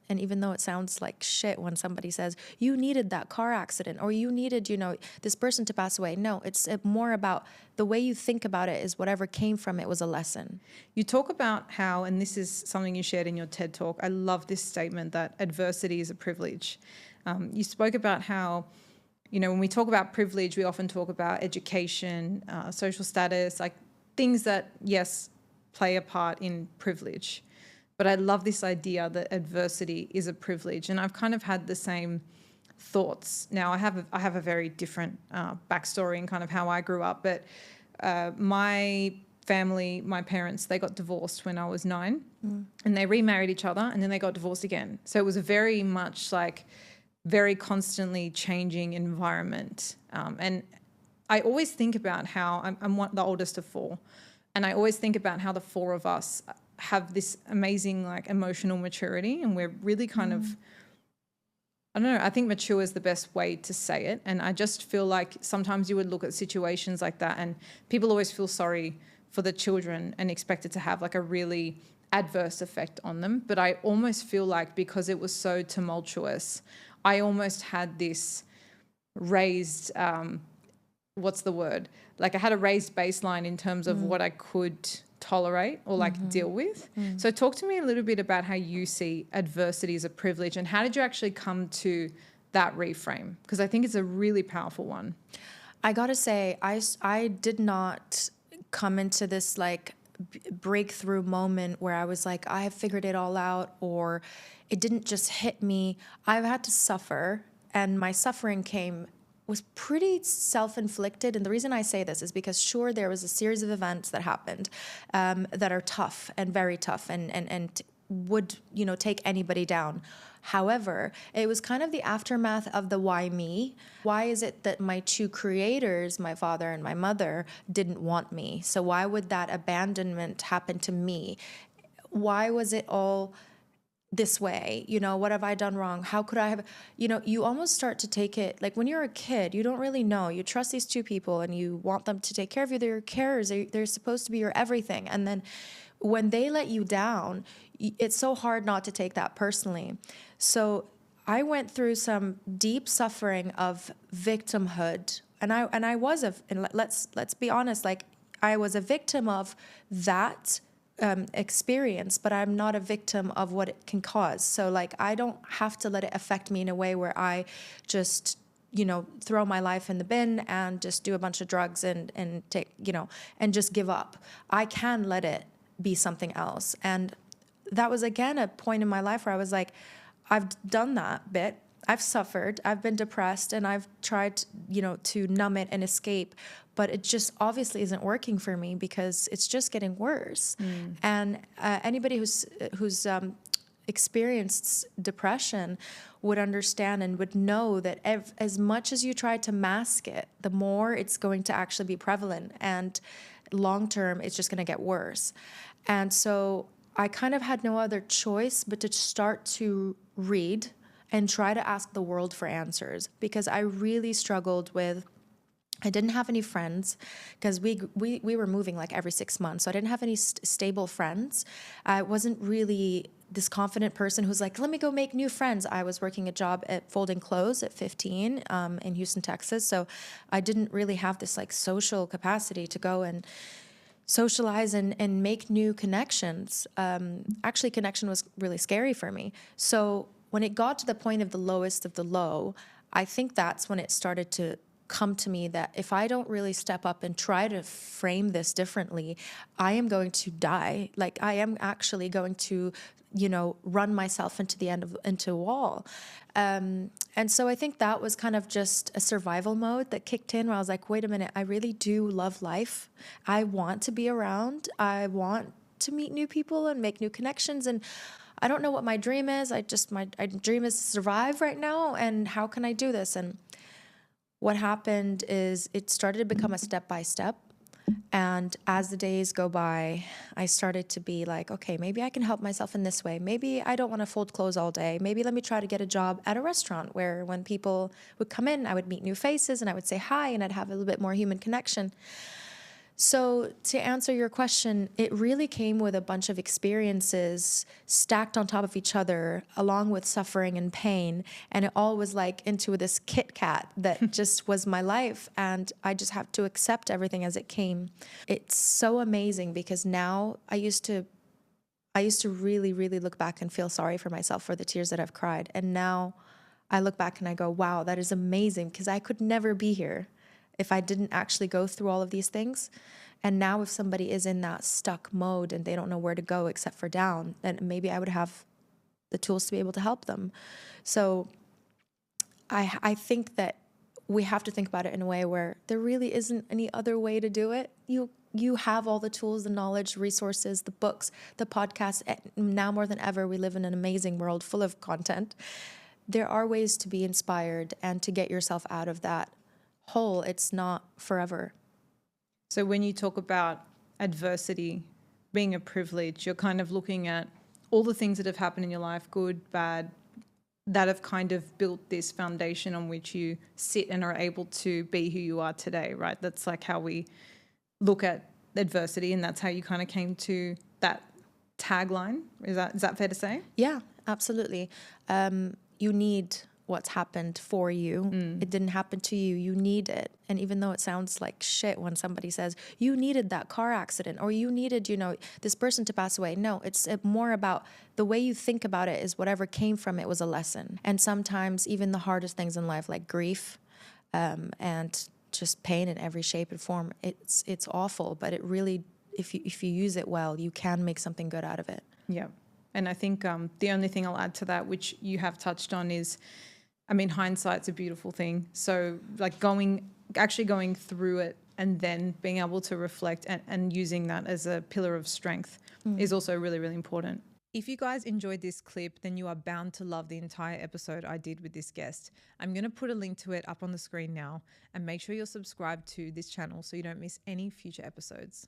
And even though it sounds like shit when somebody says, you needed that car accident or you needed, this person to pass away. No, it's more about the way you think about it is whatever came from it was a lesson. You talk about how, and this is something you shared in your TED Talk, I love this statement that adversity is a privilege. You spoke about how, when we talk about privilege, we often talk about education, social status, like things that, yes, play a part in privilege. But I love this idea that adversity is a privilege. And I've kind of had the same thoughts. Now, I have a very different backstory and kind of how I grew up. But my family, my parents, they got divorced when I was 9 and they remarried each other and then they got divorced again. So it was a very much like very constantly changing environment. And I always think about how I'm the oldest of 4. And I always think about how the 4 of us have this amazing like emotional maturity, and we're really kind of, I don't know, I think mature is the best way to say it. And I just feel like sometimes you would look at situations like that and people always feel sorry for the children and expect it to have like a really adverse effect on them. But I almost feel like because it was so tumultuous, I almost had this raised, what's the word? Like I had a raised baseline in terms of what I could tolerate or like deal with. So talk to me a little bit about how you see adversity as a privilege and how did you actually come to that reframe? Because I think it's a really powerful one. I gotta say, I did not come into this like breakthrough moment where I was like, I have figured it all out, or it didn't just hit me. I've had to suffer, and my suffering was pretty self-inflicted. And the reason I say this is because sure, there was a series of events that happened that are tough and very tough and would, take anybody down. However, it was kind of the aftermath of the why me? Why is it that my 2 creators, my father and my mother, didn't want me? So why would that abandonment happen to me? Why was it all this way? What have I done wrong? How could I have, you almost start to take it, like when you're a kid, you don't really know. You trust these 2 people and you want them to take care of you. They're your carers. They're supposed to be your everything. And then when they let you down, it's so hard not to take that personally. So I went through some deep suffering of victimhood. And I was and let's be honest, like I was a victim of that experience, but I'm not a victim of what it can cause. So like, I don't have to let it affect me in a way where I just, throw my life in the bin and just do a bunch of drugs and take, and just give up. I can let it be something else. And that was again a point in my life where I was like, I've done that bit. I've suffered, I've been depressed, and I've tried, to numb it and escape, but it just obviously isn't working for me because it's just getting worse. And anybody who's experienced depression would understand and would know that as much as you try to mask it, the more it's going to actually be prevalent, and long term, it's just going to get worse. And so I kind of had no other choice but to start to read and try to ask the world for answers, because I really struggled with, I didn't have any friends because we were moving like every 6 months. So I didn't have any stable friends. I wasn't really this confident person who's like, let me go make new friends. I was working a job at folding clothes at 15 in Houston, Texas. So I didn't really have this like social capacity to go and socialize and make new connections. Actually, connection was really scary for me. So when it got to the point of the lowest of the low, I think that's when it started to come to me that if I don't really step up and try to frame this differently, I am going to die. Like I am actually going to, run myself into a wall. And so I think that was kind of just a survival mode that kicked in where I was like, wait a minute, I really do love life. I want to be around. I want to meet new people and make new connections. And I don't know what my dream is. My dream is to survive right now. And how can I do this? And what happened is it started to become a step by step. And as the days go by, I started to be like, okay, maybe I can help myself in this way. Maybe I don't want to fold clothes all day. Maybe let me try to get a job at a restaurant where when people would come in, I would meet new faces and I would say hi and I'd have a little bit more human connection. So, to answer your question, it really came with a bunch of experiences stacked on top of each other, along with suffering and pain. And it all was like into this Kit Kat that just was my life. And I just have to accept everything as it came. It's so amazing because now I used to really, really look back and feel sorry for myself for the tears that I've cried. And now I look back and I go, wow, that is amazing because I could never be here if I didn't actually go through all of these things. And now if somebody is in that stuck mode and they don't know where to go except for down, then maybe I would have the tools to be able to help them. So I think that we have to think about it in a way where there really isn't any other way to do it. You have all the tools, the knowledge, resources, the books, the podcasts. Now more than ever, we live in an amazing world full of content. There are ways to be inspired and to get yourself out of that hole. It's not forever. So when you talk about adversity being a privilege, you're kind of looking at all the things that have happened in your life, good, bad, that have kind of built this foundation on which you sit and are able to be who you are today, right? That's like how we look at adversity, and that's how you kind of came to that tagline. Is that fair to say? Yeah, absolutely. You need what's happened for you. It didn't happen to you. You need it. And even though it sounds like shit when somebody says, you needed that car accident or you needed, this person to pass away. No, it's more about the way you think about it is whatever came from it was a lesson. And sometimes even the hardest things in life, like grief, and just pain in every shape and form, it's awful. But it really, if you use it well, you can make something good out of it. Yeah. And I think the only thing I'll add to that, which you have touched on, is, I mean, hindsight's a beautiful thing. So like actually going through it and then being able to reflect and using that as a pillar of strength is also really, really important. If you guys enjoyed this clip, then you are bound to love the entire episode I did with this guest. I'm going to put a link to it up on the screen now, and make sure you're subscribed to this channel so you don't miss any future episodes.